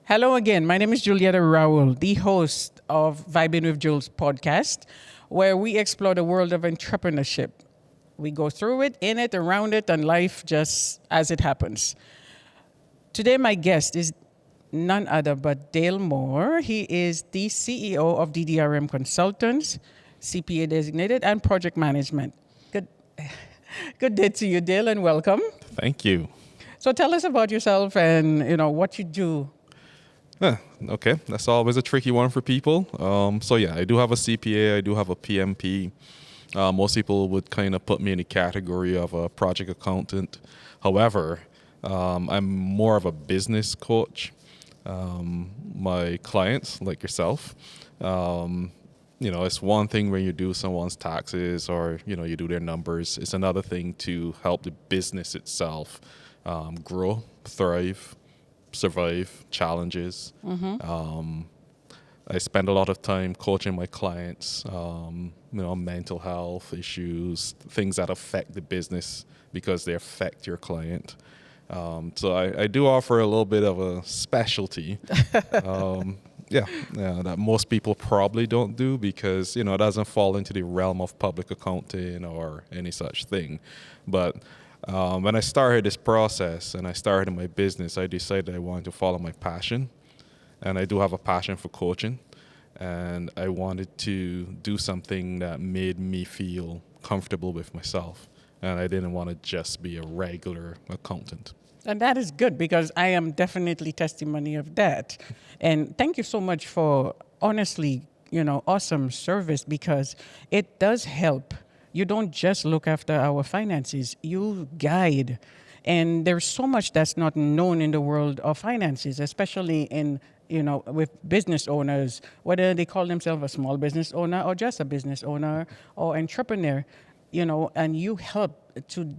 Hello again. My name is Julietta Raul, the host of Vibing with Julzz podcast, where we explore the world of entrepreneurship. We go through it, in it, around it, and life just as it happens. Today, my guest is none other but Dale Moore. He is the CEO of DDRM Consultants, CPA designated, and project management. Good day to you, Dale, and welcome. Thank you. So tell us about yourself and what you do. Okay, that's always a tricky one for people. I do have a CPA, I do have a PMP. Most people would kind of put me in the category of a project accountant. However, I'm more of a business coach. My clients, like yourself, it's one thing when you do someone's taxes or, you do their numbers. It's another thing to help the business itself grow, thrive, survive challenges. I spend a lot of time coaching my clients, mental health issues, things that affect the business because they affect your client. So I do offer a little bit of a specialty, that most people probably don't do because, it doesn't fall into the realm of public accounting or any such thing. But when I started this process and I started my business, I decided I wanted to follow my passion. And I do have a passion for coaching. And I wanted to do something that made me feel comfortable with myself. And I didn't want to just be a regular accountant. And that is good because I am definitely testimony of that. And thank you so much for honestly, awesome service because it does help. You don't just look after our finances, you guide. And there's so much that's not known in the world of finances, especially in, with business owners, whether they call themselves a small business owner or just a business owner or entrepreneur, and you help to,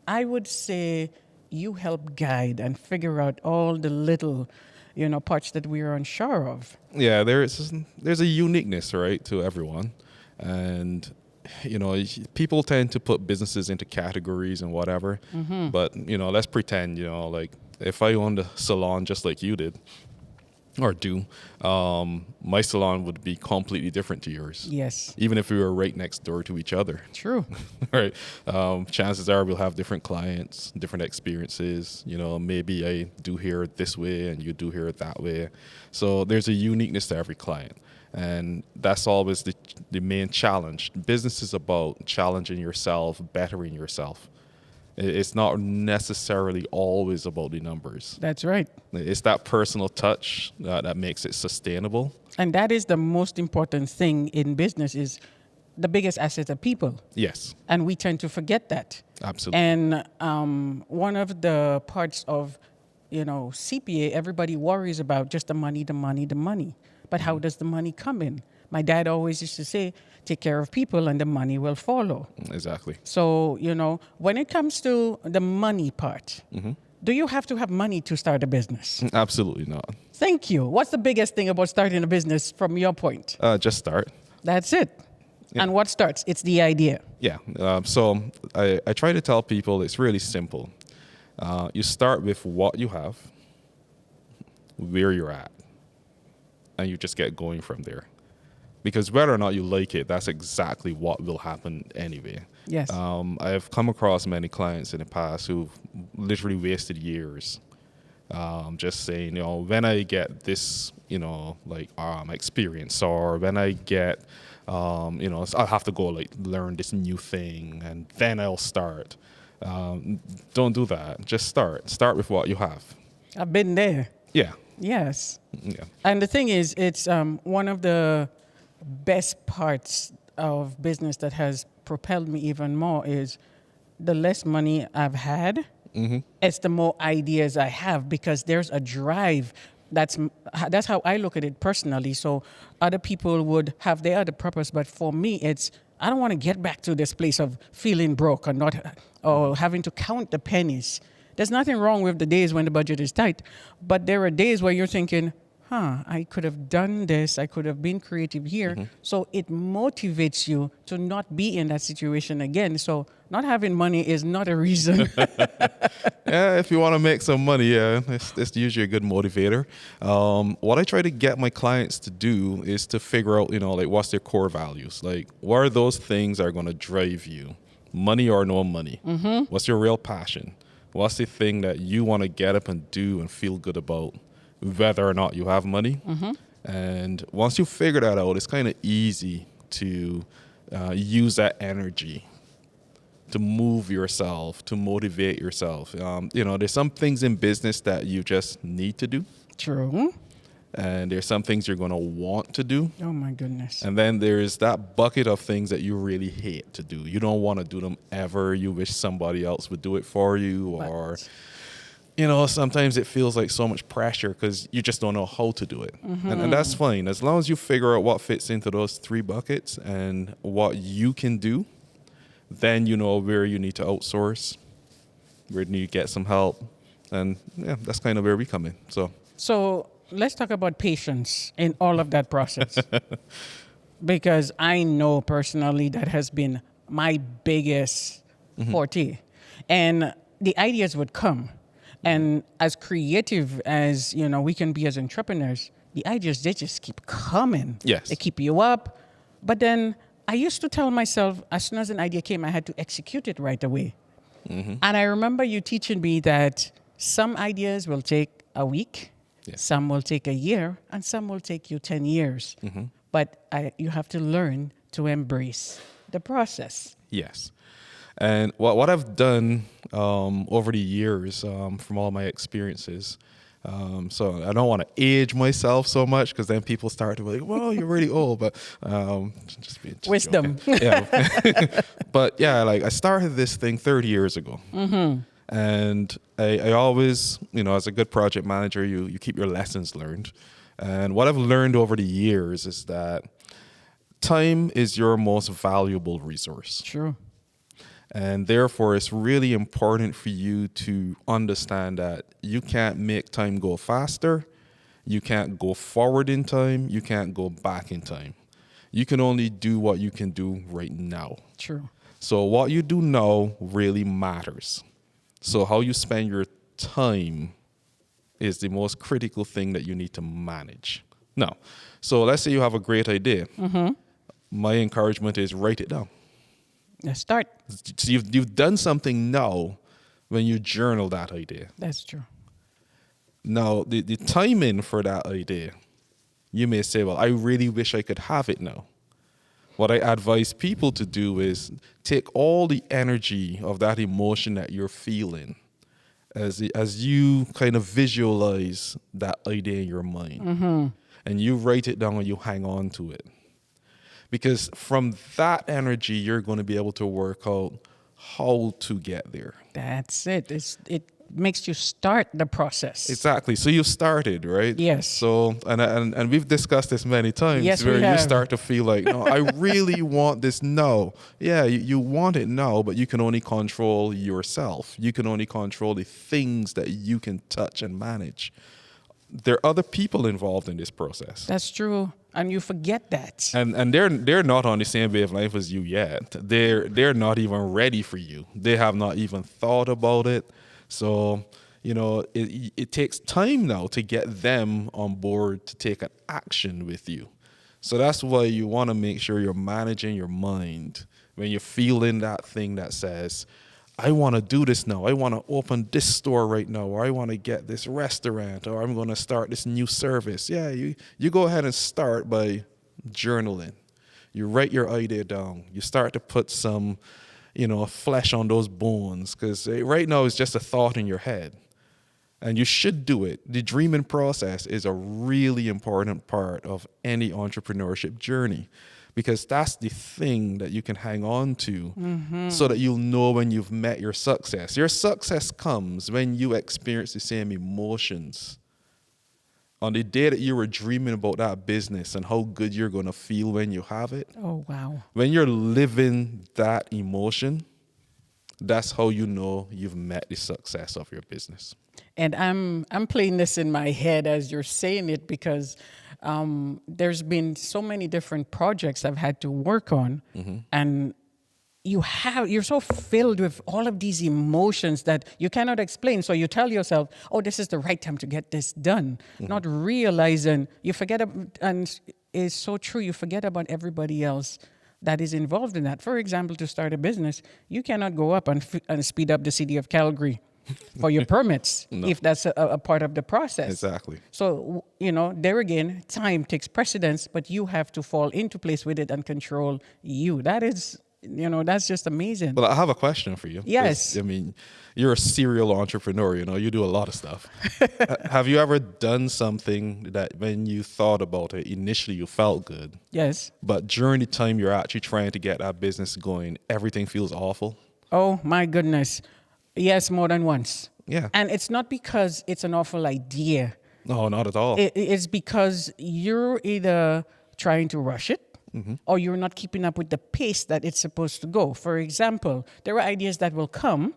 I would say, you help guide and figure out all the little, parts that we are unsure of. Yeah, there's a uniqueness, right, to everyone. And people tend to put businesses into categories and whatever. But, let's pretend, like if I owned a salon just like you did or do, my salon would be completely different to yours. Yes. Even if we were right next door to each other. True. Right. Chances are we'll have different clients, different experiences. Maybe I do hear it this way and you do hear it that way. So there's a uniqueness to every client. And that's always the main challenge. Business is about challenging yourself, bettering yourself. It's not necessarily always about the numbers. That's right. It's that personal touch that makes it sustainable. And that is the most important thing in business is the biggest asset of people. Yes. And we tend to forget that. Absolutely. And one of the parts of, CPA, everybody worries about just the money. But how does the money come in? My dad always used to say, take care of people and the money will follow. Exactly. So, when it comes to the money part, do you have to have money to start a business? Absolutely not. Thank you. What's the biggest thing about starting a business from your point? Just start. That's it. Yeah. And what starts? It's the idea. Yeah. So I try to tell people it's really simple. You start with what you have, where you're at, and you just get going from there. Because whether or not you like it, that's exactly what will happen anyway. Yes. I've come across many clients in the past who've literally wasted years just saying, when I get this, experience, or when I get, I'll have to go learn this new thing and then I'll start. Don't do that. Just start. Start with what you have. I've been there. Yeah. Yes. Yeah. And the thing is, it's one of the best parts of business that has propelled me even more is the less money I've had, it's the more ideas I have because there's a drive. That's how I look at it personally. So other people would have their other purpose, but for me, it's I don't want to get back to this place of feeling broke or having to count the pennies. There's nothing wrong with the days when the budget is tight, but there are days where you're thinking, I could have done this. I could have been creative here. So it motivates you to not be in that situation again. So not having money is not a reason. Yeah, if you want to make some money, yeah, it's usually a good motivator. What I try to get my clients to do is to figure out, like what's their core values? Like, what are those things that are going to drive you? Money or no money? What's your real passion? What's the thing that you want to get up and do and feel good about, whether or not you have money? And once you figure that out, it's kind of easy to use that energy to move yourself, to motivate yourself. There's some things in business that you just need to do. True. And there's some things you're going to want to do. Oh, my goodness. And then there's that bucket of things that you really hate to do. You don't want to do them ever. You wish somebody else would do it for you. Or, sometimes it feels like so much pressure because you just don't know how to do it. And that's fine. As long as you figure out what fits into those three buckets and what you can do, then you know where you need to outsource, where you need to get some help. And yeah, that's kind of where we come in. So let's talk about patience in all of that process. Because I know personally that has been my biggest forte. And the ideas would come. And as creative as, we can be as entrepreneurs, the ideas, they just keep coming. Yes. They keep you up. But then I used to tell myself, as soon as an idea came, I had to execute it right away. And I remember you teaching me that some ideas will take a week, some will take a year, and some will take you 10 years. But you have to learn to embrace the process. Yes. And what I've done over the years from all my experiences, so I don't want to age myself so much because then people start to be like, well, you're really old, but just wisdom. Yeah. But yeah, like I started this thing 30 years ago. And I always, as a good project manager, you keep your lessons learned. And what I've learned over the years is that time is your most valuable resource. True. And therefore, it's really important for you to understand that you can't make time go faster. You can't go forward in time. You can't go back in time. You can only do what you can do right now. True. So what you do now really matters. So how you spend your time is the most critical thing that you need to manage. Now, so let's say you have a great idea. My encouragement is write it down. Let's start. So you've done something now when you journal that idea. That's true. Now, the timing for that idea, you may say, well, I really wish I could have it now. What I advise people to do is take all the energy of that emotion that you're feeling as you kind of visualize that idea in your mind. And you write it down and you hang on to it. Because from that energy, you're going to be able to work out how to get there. That's it. It makes you start the process. Exactly. So you started, right? Yes. So, and we've discussed this many times. Yes, where we have. You start to feel like, no, I really want this now. Yeah, you want it now, but you can only control yourself. You can only control the things that you can touch and manage. There are other people involved in this process. That's true. And you forget that. And they're not on the same wavelength as you yet. They're not even ready for you. They have not even thought about it. So, it takes time now to get them on board to take an action with you. So that's why you want to make sure you're managing your mind when you're feeling that thing that says, I want to do this now. I want to open this store right now, or I want to get this restaurant, or I'm going to start this new service. Yeah, you go ahead and start by journaling. You write your idea down. You start to put some, flesh on those bones, because right now it's just a thought in your head. And you should do it. The dreaming process is a really important part of any entrepreneurship journey, because that's the thing that you can hang on to so that you'll know when you've met your success. Your success comes when you experience the same emotions. On the day that you were dreaming about that business and how good you're going to feel when you have it. Oh, wow. When you're living that emotion, that's how you know you've met the success of your business. And I'm playing this in my head as you're saying it because there's been so many different projects I've had to work on, and you're so filled with all of these emotions that you cannot explain. So you tell yourself, oh, this is the right time to get this done, not realizing you forget, and it's so true, you forget about everybody else that is involved in that. For example, to start a business, you cannot go up and speed up the city of Calgary for your permits if that's a part of the process. Exactly. So, there again, time takes precedence, but you have to fall into place with it and control you. That is, that's just amazing. Well, I have a question for you. Yes. I mean, you're a serial entrepreneur, you do a lot of stuff. Have you ever done something that when you thought about it, initially you felt good, Yes. but during the time you're actually trying to get that business going, everything feels awful? Oh, my goodness. Yes, more than once. Yeah. And it's not because it's an awful idea. No, not at all. It's because you're either trying to rush it, or you're not keeping up with the pace that it's supposed to go. For example, there are ideas that will come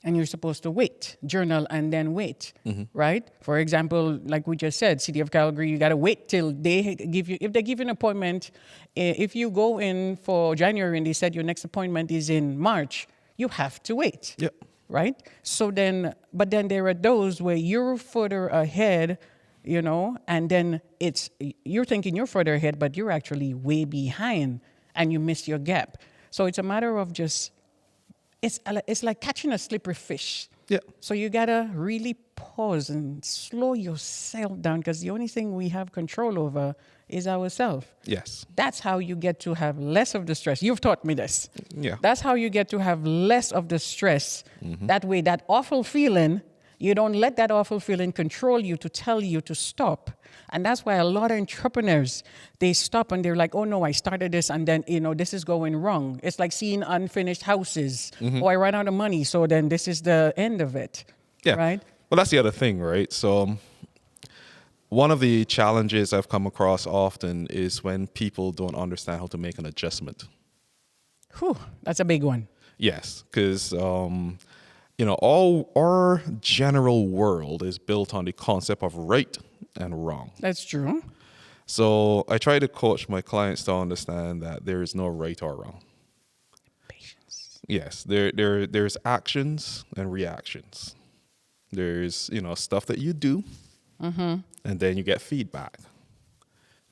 and you're supposed to wait, journal and then wait, right? For example, like we just said, City of Calgary, you got to wait till they give you, if they give you an appointment, if you go in for January and they said your next appointment is in March, you have to wait. Yep. Right? So then, but then there are those where you're further ahead, and then you're thinking you're further ahead, but you're actually way behind and you miss your gap. So it's a matter of it's like catching a slippery fish. Yeah. So you gotta really pause and slow yourself down because the only thing we have control over is ourselves. Yes. That's how you get to have less of the stress. You've taught me this. Yeah. That's how you get to have less of the stress. That way, that awful feeling, you don't let that awful feeling control you to tell you to stop. And that's why a lot of entrepreneurs, they stop and they're like, oh no, I started this and then, this is going wrong. It's like seeing unfinished houses. Oh, I ran out of money, so then this is the end of it. Yeah. Right? Well, that's the other thing, right? So one of the challenges I've come across often is when people don't understand how to make an adjustment. Whew, that's a big one. Yes, because all our general world is built on the concept of right and wrong. That's true. So I try to coach my clients to understand that there is no right or wrong. Patience. Yes, there's actions and reactions. There's stuff that you do, and then you get feedback.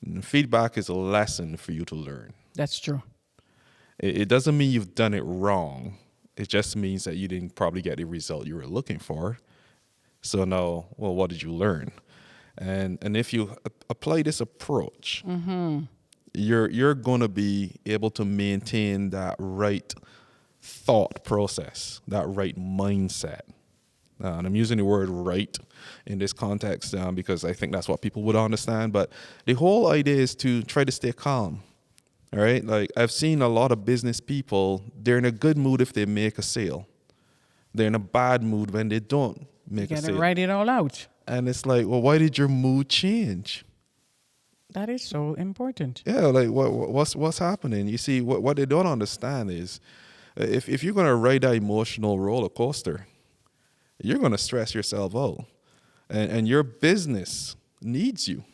And feedback is a lesson for you to learn. That's true. It doesn't mean you've done it wrong. It just means that you didn't probably get the result you were looking for. So now, well, what did you learn? And if you apply this approach, you're going to be able to maintain that right thought process, that right mindset. And I'm using the word right in this context because I think that's what people would understand. But the whole idea is to try to stay calm. All right. Like I've seen a lot of business people, they're in a good mood if they make a sale. They're in a bad mood when they don't make a sale. You gotta write it all out. And it's like, well, why did your mood change? That is so important. Yeah, like what's happening? You see, what they don't understand is if you're gonna ride that emotional roller coaster, you're gonna stress yourself out. And your business needs you.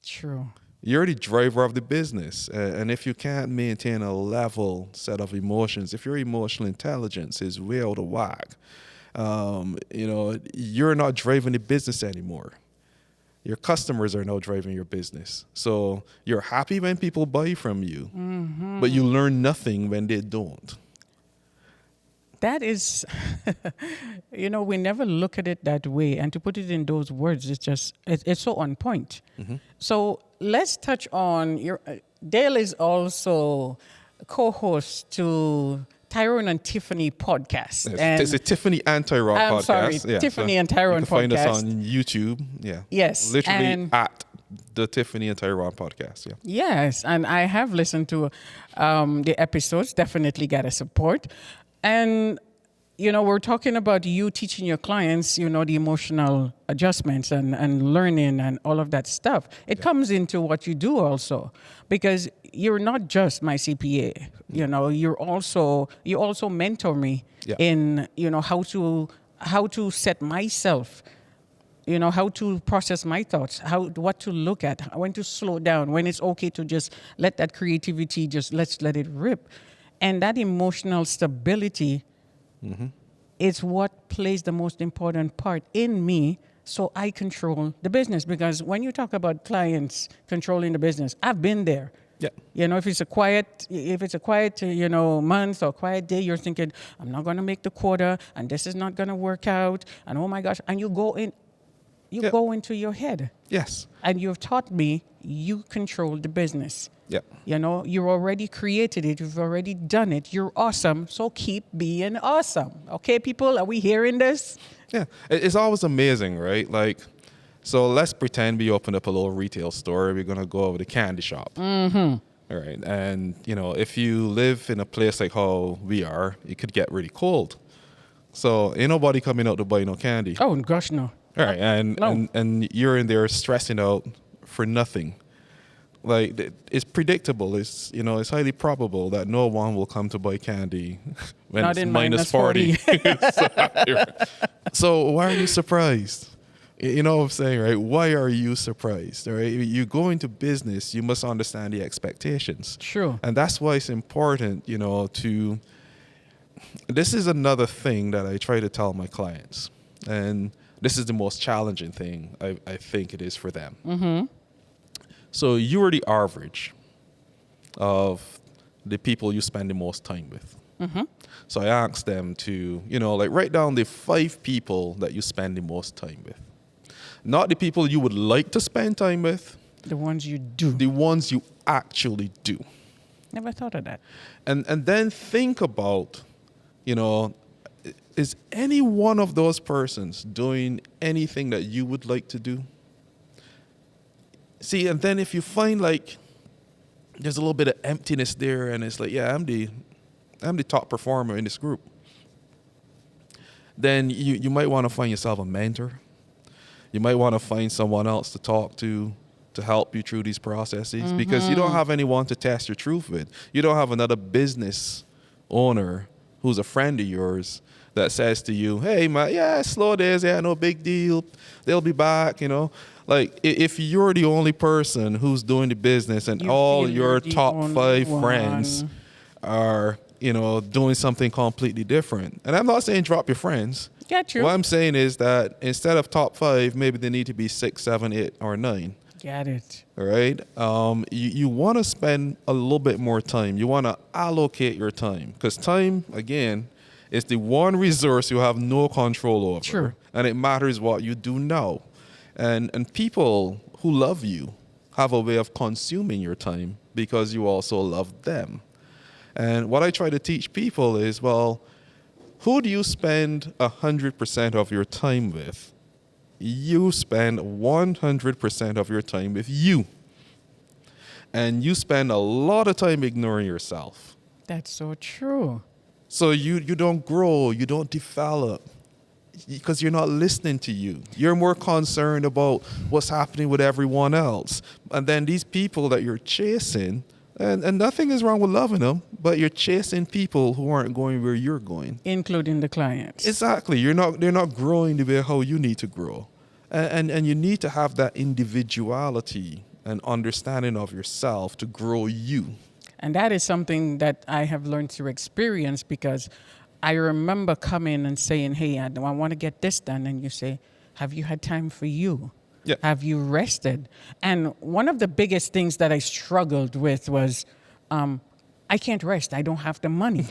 True. You're the driver of the business. And if you can't maintain a level set of emotions, if your emotional intelligence is way out of whack, you're not driving the business anymore. Your customers are now driving your business. So you're happy when people buy from you, but you learn nothing when they don't. That is, we never look at it that way. And to put it in those words, it's so on point. So let's touch on Dale is also co-host to Tyrone and Tiffany podcast. Yes, it's a Tiffany and Tyrone podcast. I'm sorry, yeah, Tiffany and Tyrone podcast. You can find us on YouTube. Yeah. Yes. Literally at the Tiffany and Tyrone podcast. Yeah. Yes, and I have listened to the episodes. Definitely got to support. And, we're talking about you teaching your clients, the emotional adjustments and learning and all of that stuff. It comes into what you do also, because you're not just my CPA. You also mentor me in, how to how to set myself, how to process my thoughts, what to look at, when to slow down, when it's okay to just let that creativity, just let's let it rip. And that emotional stability is what plays the most important part in me, so I control the business. Because when you talk about clients controlling the business, I've been there. Yeah. If it's a quiet, month or quiet day, you're thinking, I'm not going to make the quota, and this is not going to work out, and oh my gosh, and you go into your head. Yes. And you've taught me you control the business. Yeah. You already created it. You've already done it. You're awesome. So keep being awesome. Okay, people, are we hearing this? Yeah. It's always amazing, right? Like, so let's pretend we opened up a little retail store. We're going to go over the candy shop. Mm-hmm. All right. And, if you live in a place like how we are, it could get really cold. So ain't nobody coming out to buy no candy. Oh, gosh, no. All right. And, No. and you're in there stressing out for nothing. Like, it's predictable. It's, it's highly probable that no one will come to buy candy when Not it's in minus 40. So why are you surprised? You know what I'm saying, right? Why are you surprised, all right? You go into business, you must understand the expectations. True. And that's why it's important, this is another thing that I try to tell my clients. And this is the most challenging thing I think it is for them. Mm-hmm. So you are the average of the people you spend the most time with. Mm-hmm. So I asked them to, write down the 5 people that you spend the most time with. Not the people you would like to spend time with. The ones you do. The ones you actually do. Never thought of that. And then think about, is any one of those persons doing anything that you would like to do? See, and then if you find like there's a little bit of emptiness there, and it's like, yeah, I'm the top performer in this group, then you might want to find yourself a mentor. You might want to find someone else to talk to help you through these processes, because you don't have anyone to test your truth with. You don't have another business owner who's a friend of yours that says to you, hey, man, yeah, slow days, yeah, no big deal. They'll be back, Like, if you're the only person who's doing the business and all your top 5 friends are, doing something completely different. And I'm not saying drop your friends. Get you. What I'm saying is that instead of top 5, maybe they need to be 6, 7, 8, or 9. Get it. All right? You want to spend a little bit more time. You want to allocate your time. Because time, again, is the one resource you have no control over. True. And it matters what you do now. And people who love you have a way of consuming your time because you also love them. And what I try to teach people is, well, who do you spend 100% of your time with? You spend 100% of your time with you. And you spend a lot of time ignoring yourself. That's so true. So you don't grow, you don't develop, because you're not listening to you. You're more concerned about what's happening with everyone else. And then these people that you're chasing, and nothing is wrong with loving them, but you're chasing people who aren't going where you're going. Including the clients. Exactly. They're not growing the way how you need to grow. And you need to have that individuality and understanding of yourself to grow you. And that is something that I have learned through experience, because I remember coming and saying, hey, I want to get this done. And you say, have you had time for you? Yeah. Have you rested? And one of the biggest things that I struggled with was, I can't rest. I don't have the money.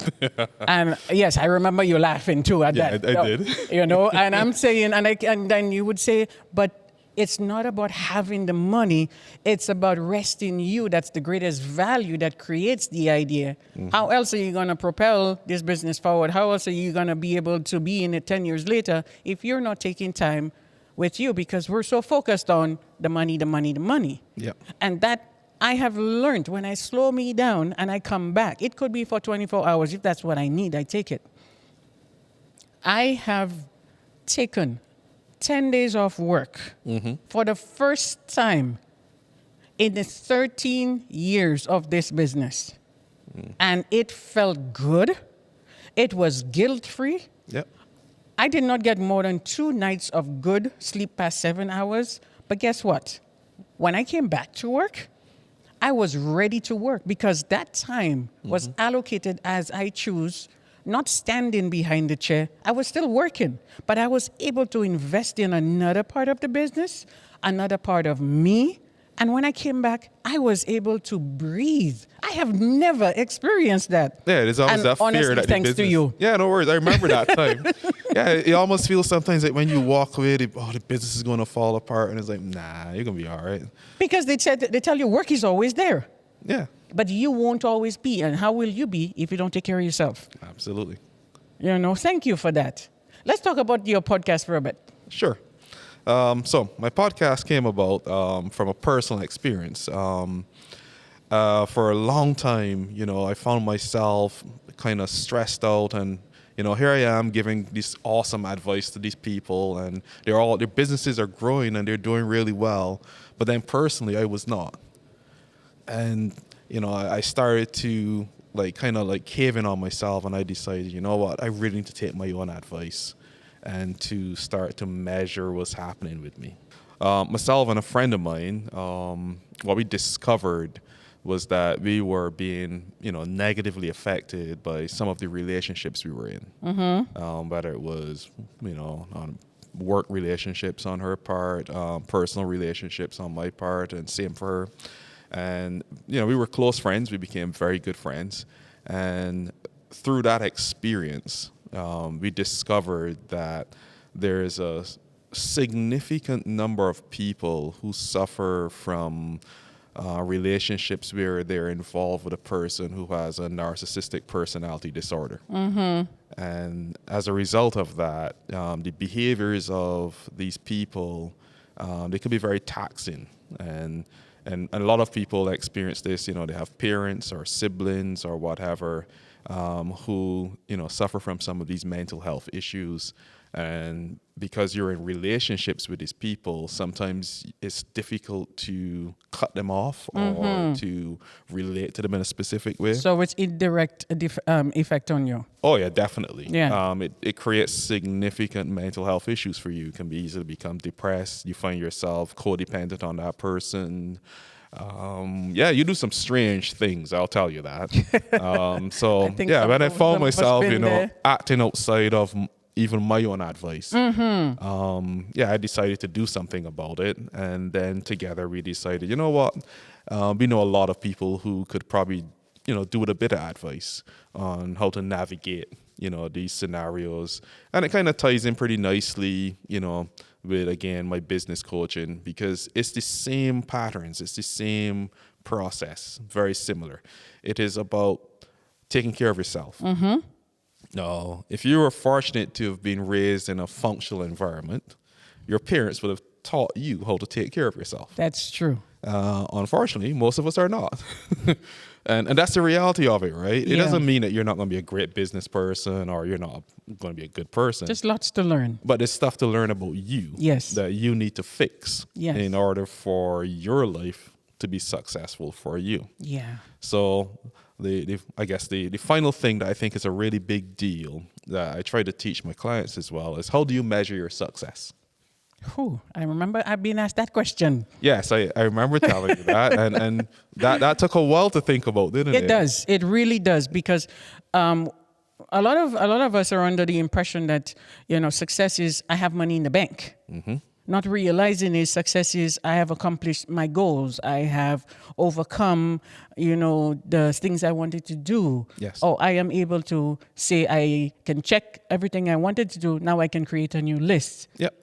And yes, I remember you laughing too at that. I did. And I'm saying, and then you would say, but it's not about having the money. It's about resting you. That's the greatest value that creates the idea. Mm-hmm. How else are you going to propel this business forward? How else are you going to be able to be in it 10 years later if you're not taking time with you? Because we're so focused on the money, the money, the money. Yeah. And that I have learned, when I slow me down and I come back, it could be for 24 hours. If that's what I need, I take it. I have taken 10 days off work for the first time in the 13 years of this business. And it felt good. It was guilt-free. Yep. I did not get more than 2 nights of good sleep past 7 hours. But guess what? When I came back to work, I was ready to work because that time was allocated as I choose, not standing behind the chair. I was still working, but I was able to invest in another part of the business, another part of me. And when I came back, I was able to breathe. I have never experienced that. Yeah, there's always And that fear honestly, that the thanks to business. you. Yeah, no worries. I remember that time. Yeah, it almost feels sometimes like when you walk away, the business is going to fall apart, and it's like, nah, you're gonna be all right. Because they tell you work is always there, Yeah, but you won't always be. And how will you be if you don't take care of yourself? absolutely. Thank you for that. Let's talk about your podcast for a bit. Sure. So my podcast came about from a personal experience. For a long time, I found myself kind of stressed out, and here I am giving this awesome advice to these people, and their businesses are growing and they're doing really well. But then personally, I was not, and I started to kind of cave in on myself, and I decided, you know what, I really need to take my own advice and to start to measure what's happening with me. Myself and a friend of mine, what we discovered was that we were being, negatively affected by some of the relationships we were in. Whether it was, on work relationships on her part, personal relationships on my part, and same for her. And, we were close friends. We became very good friends. And through that experience, we discovered that there is a significant number of people who suffer from relationships where they're involved with a person who has a narcissistic personality disorder. And as a result of that, the behaviors of these people, they can be very taxing. And a lot of people experience this, they have parents or siblings or whatever who, suffer from some of these mental health issues. And because you're in relationships with these people, sometimes it's difficult to cut them off or to relate to them in a specific way. So it's indirect effect on you. Oh, yeah, definitely. Yeah. It creates significant mental health issues for you. You can be easily become depressed. You find yourself codependent on that person. You do some strange things, I'll tell you that. When I found myself, acting outside of even my own advice, I decided to do something about it. And then together we decided, you know what? We know a lot of people who could probably, do with a bit of advice on how to navigate, these scenarios. And it kind of ties in pretty nicely, with, again, my business coaching, because it's the same patterns. It's the same process, very similar. It is about taking care of yourself. Now, if you were fortunate to have been raised in a functional environment, your parents would have taught you how to take care of yourself. That's true. Unfortunately, most of us are not. And that's the reality of it, right? It doesn't mean that you're not going to be a great business person or you're not going to be a good person. Just lots to learn. But there's stuff to learn about you that you need to fix in order for your life to be successful for you. Yeah. So the final thing that I think is a really big deal that I try to teach my clients as well is, how do you measure your success? I remember I've been asked that question. Yes, I remember telling you that, and that took a while to think about, didn't it? It does. It really does, because a lot of us are under the impression that success is I have money in the bank. Not realizing is success is I have accomplished my goals. I have overcome, the things I wanted to do. Yes. Oh, I am able to say I can check everything I wanted to do. Now I can create a new list. Yep.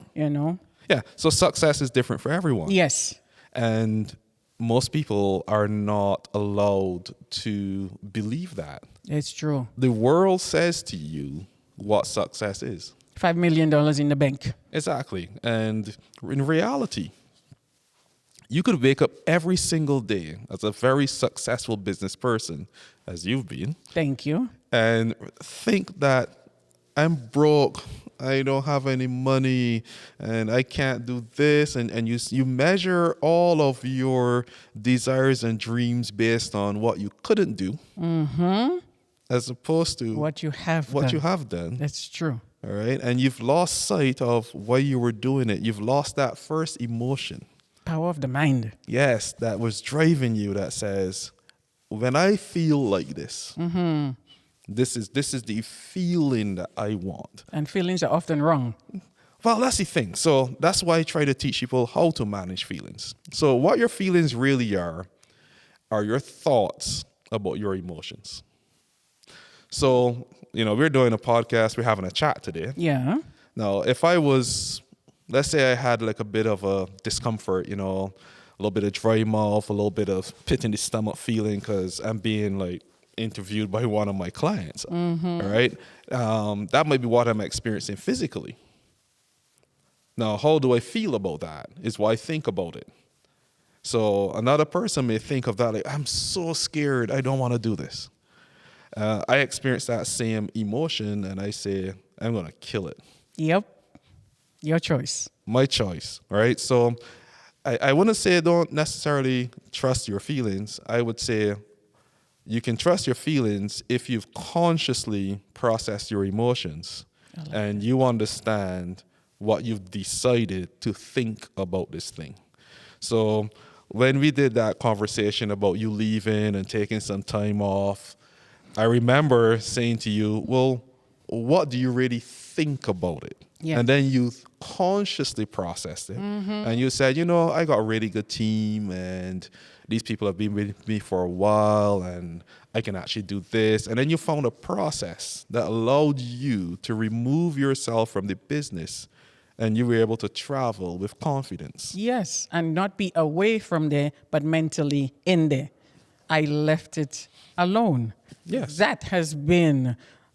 Yeah. So success is different for everyone. Yes. And most people are not allowed to believe that. It's true. The world says to you what success is. $5 million in the bank. Exactly. And in reality, you could wake up every single day as a very successful business person, as you've been. Thank you. And think that I'm broke, I don't have any money, and I can't do this. And you measure all of your desires and dreams based on what you couldn't do, as opposed to what you have done. That's true. All right. And you've lost sight of why you were doing it. You've lost that first emotion. Power of the mind. Yes, that was driving you, that says, when I feel like this, this is the feeling that I want. And feelings are often wrong. Well, that's the thing. So that's why I try to teach people how to manage feelings. So what your feelings really are your thoughts about your emotions. So, we're doing a podcast, we're having a chat today. Yeah. Now, if I was, let's say I had like a bit of a discomfort, a little bit of dry mouth, a little bit of pit in the stomach feeling because I'm being like interviewed by one of my clients, all right? That might be what I'm experiencing physically. Now, how do I feel about that is what I think about it. So another person may think of that like, I'm so scared, I don't want to do this. I experience that same emotion and I say, I'm going to kill it. Yep. Your choice. My choice, right? So I wouldn't say don't necessarily trust your feelings. I would say you can trust your feelings if you've consciously processed your emotions and you understand what you've decided to think about this thing. So when we did that conversation about you leaving and taking some time off, I remember saying to you, well, what do you really think about it? Yeah. And then you consciously processed it. And you said, I got a really good team and these people have been with me for a while and I can actually do this. And then you found a process that allowed you to remove yourself from the business and you were able to travel with confidence. Yes, and not be away from there, but mentally in there. I left it alone. Yes.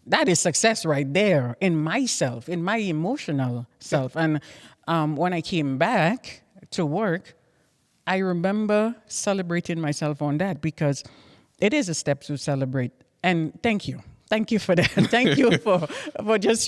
That is success right there in myself, in my emotional self. And when I came back to work, I remember celebrating myself on that because it is a step to celebrate. And thank you. Thank you for that. Thank you for just,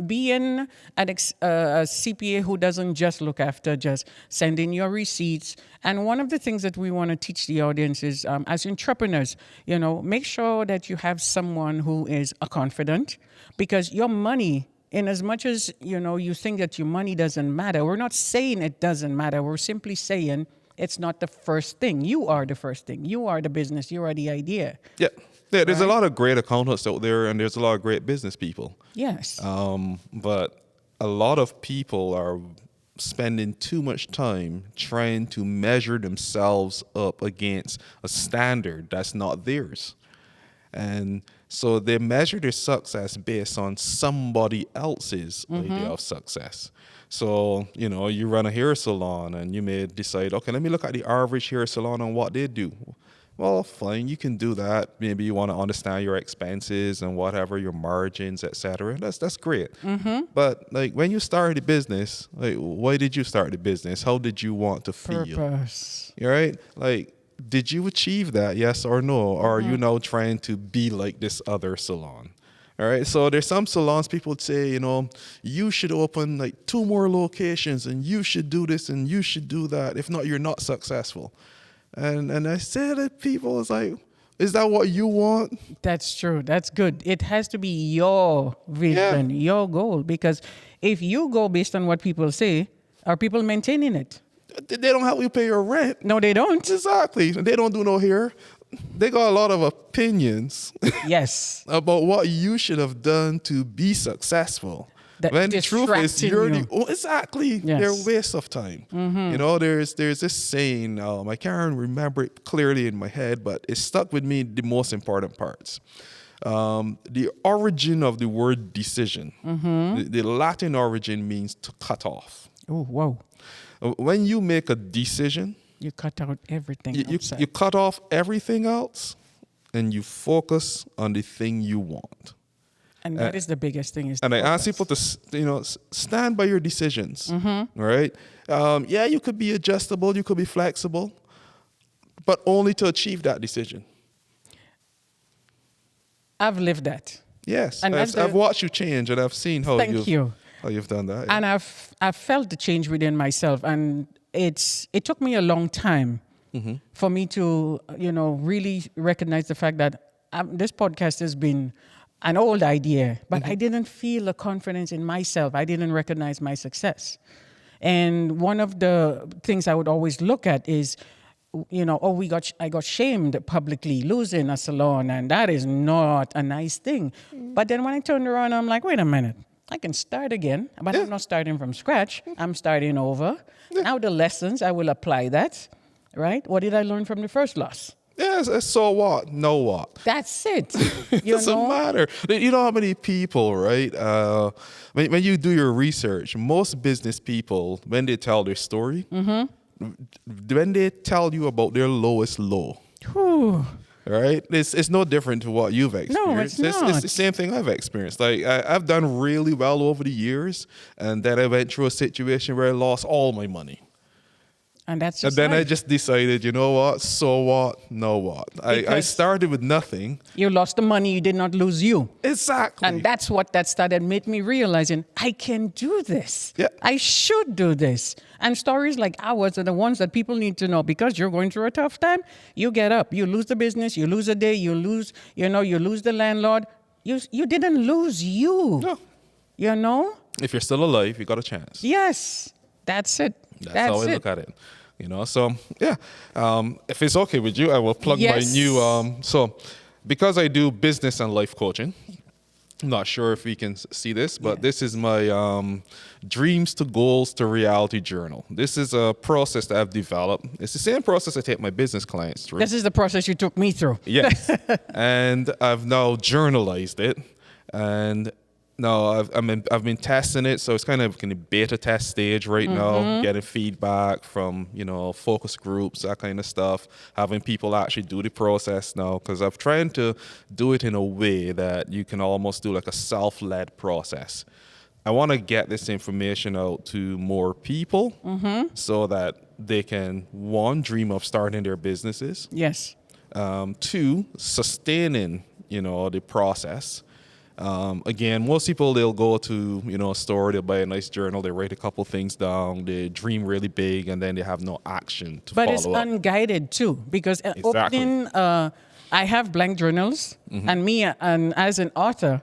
being a CPA who doesn't just look after just sending your receipts. And one of the things that we want to teach the audience is as entrepreneurs, make sure that you have someone who is a confidant because your money, in as much as, you think that your money doesn't matter, we're not saying it doesn't matter. We're simply saying it's not the first thing. You are the first thing. You are the business. You are the idea. Yeah. Yeah, there's a lot of great accountants out there, and there's a lot of great business people. Yes. But a lot of people are spending too much time trying to measure themselves up against a standard that's not theirs. And so they measure their success based on somebody else's idea of success. So, you run a hair salon and you may decide, okay, let me look at the average hair salon and what they do. Well, fine, you can do that. Maybe you want to understand your expenses and whatever, your margins, etc. That's great. But like when you started the business, like why did you start the business? How did you want to feel? Purpose. Right? Like, did you achieve that? Yes or no? Or are you now trying to be like this other salon? All right. So there's some salons people would say, you should open like 2 more locations and you should do this and you should do that. If not, you're not successful. And I said to people, it's like, is that what you want? That's true. That's good. It has to be your vision, your goal. Because if you go based on what people say, are people maintaining it? They don't help you pay your rent. No, they don't. Exactly. They don't do no hair. They got a lot of opinions Yes. about what you should have done to be successful. That When the truth is, you're distracting you. exactly, Yes. they're a waste of time. There's this saying, I can't remember it clearly in my head, but it stuck with me the most important parts. The origin of the word decision, the Latin origin means to cut off. Oh, whoa. When you make a decision, You cut out everything. you cut off everything else and you focus on the thing you want. And that is the biggest thing. Is And I ask focus. people to, stand by your decisions, right? You could be adjustable, you could be flexible, but only to achieve that decision. I've lived that. Yes, And I've watched you change, and I've seen how Thank you. how you've done that. And I've felt the change within myself, and it took me a long time for me to really recognize the fact that this podcast has been an old idea, but I didn't feel a confidence in myself. I didn't recognize my success. And one of the things I would always look at is, I got shamed publicly losing a salon, and that is not a nice thing. But then when I turned around, I'm like, wait a minute, I can start again, but I'm not starting from scratch. I'm starting over. Now the lessons, I will apply that, right? What did I learn from the first loss? Yes, so what? Know what? That's it. Doesn't matter. You know how many people, right? When you do your research, most business people, when they tell their story, when they tell you about their lowest low, right? It's no different to what you've experienced. No, it's not. It's the same thing I've experienced. Like I've done really well over the years, and then I went through a situation where I lost all my money. And that's And just then I life. just decided, you know what? So what? Know what? I Because started with nothing. You lost the money, you did not lose you. Exactly. And that's what that started made me realizing I can do this. Yeah. I should do this. And stories like ours are the ones that people need to know, because you're going through a tough time. You get up, you lose the business, you lose a day, you lose the landlord. You didn't lose you. No. You know? If you're still alive, you got a chance. Yes. That's it. That's how I look at it. So yeah. If it's okay with you, I will plug my new. So because I do business and life coaching, I'm not sure if we can see this, but this is my Dreams to Goals to Reality journal. This is a process that I've developed. It's the same process I take my business clients through. This is the process you took me through. Yes. And I've now journalized it. And now I've been testing it. So it's kind of in the beta test stage right now, getting feedback from, focus groups, that kind of stuff, having people actually do the process now. Because I'm trying to do it in a way that you can almost do like a self-led process. I want to get this information out to more people so that they can, one, dream of starting their businesses. Yes. Two, sustaining, the process. Again, most people, they'll go to, a store, they'll buy a nice journal, they write a couple things down, they dream really big, and then they have no action to follow up. But it's unguided too, because opening, I have blank journals, and me, and as an author,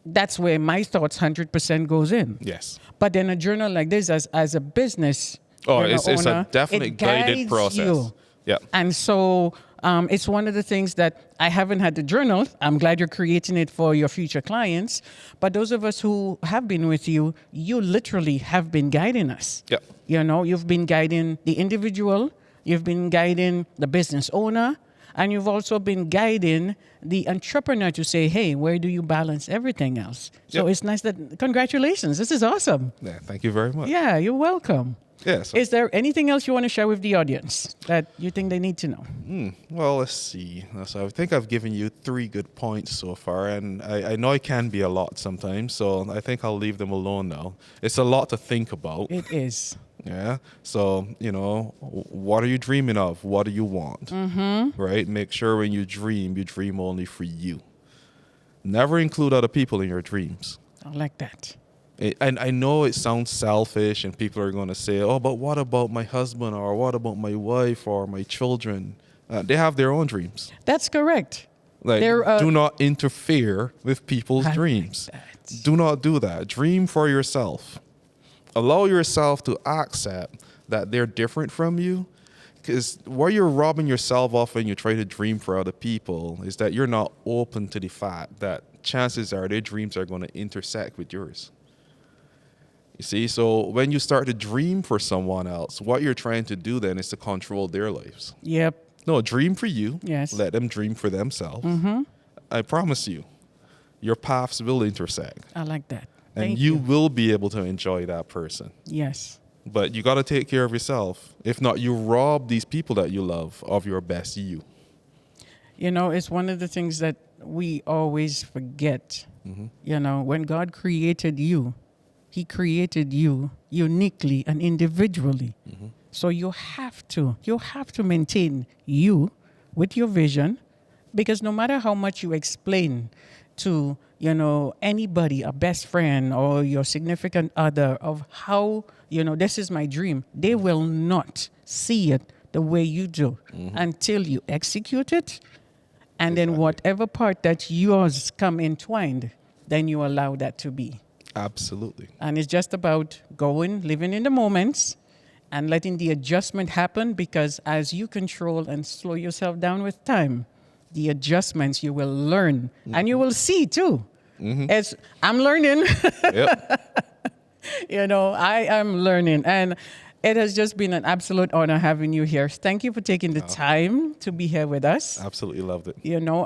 that's where my thoughts 100% goes in. Yes. But then a journal like this, as a business It's owner, a definite it guided guides process. you. Yeah. And so it's one of the things that I haven't had the journal. I'm glad you're creating it for your future clients. But those of us who have been with you, you literally have been guiding us. Yeah. You've been guiding the individual, you've been guiding the business owner, and you've also been guiding the entrepreneur to say, hey, where do you balance everything else? So it's nice that, congratulations, this is awesome. Yeah, thank you very much. Yeah, you're welcome. Yeah, so, Is there anything else you want to share with the audience that you think they need to know? well, let's see. So I think I've given you 3 good points so far, and I know it can be a lot sometimes, so I think I'll leave them alone now. It's a lot to think about. It is. Yeah. So, what are you dreaming of? What do you want? Right? Make sure when you dream only for you. Never include other people in your dreams. I like that. And I know it sounds selfish, and people are going to say, oh, but what about my husband, or what about my wife or my children? They have their own dreams. That's correct. Like, do not interfere with people's dreams. That. Do not do that. Dream for yourself. Allow yourself to accept that they're different from you, because where you're robbing yourself off when you try to dream for other people is that you're not open to the fact that chances are their dreams are going to intersect with yours. You see, so when you start to dream for someone else, what you're trying to do then is to control their lives. Yep. No, dream for you. Yes. Let them dream for themselves. I promise you, your paths will intersect. I like that. And Thank you will be able to enjoy that person. Yes. But you got to take care of yourself. If not, you rob these people that you love of your best you. It's one of the things that we always forget. When God created you, He created you uniquely and individually. So you have to maintain you with your vision, because no matter how much you explain to, anybody, a best friend or your significant other, of how, this is my dream, they will not see it the way you do until you execute it. And then whatever part that yours come entwined, then you allow that to be. Absolutely. And it's just about going, living in the moments, and letting the adjustment happen, because as you control and slow yourself down with time, the adjustments you will learn and you will see too. As I'm learning, Yep. I am learning. And it has just been an absolute honor having you here. Thank you for taking the time to be here with us. Absolutely loved it.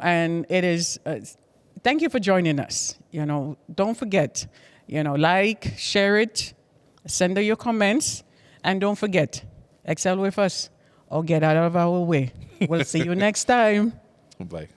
And it is, thank you for joining us. Don't forget, like, share it, send her your comments, and don't forget, excel with us or get out of our way. We'll see you next time. Bye.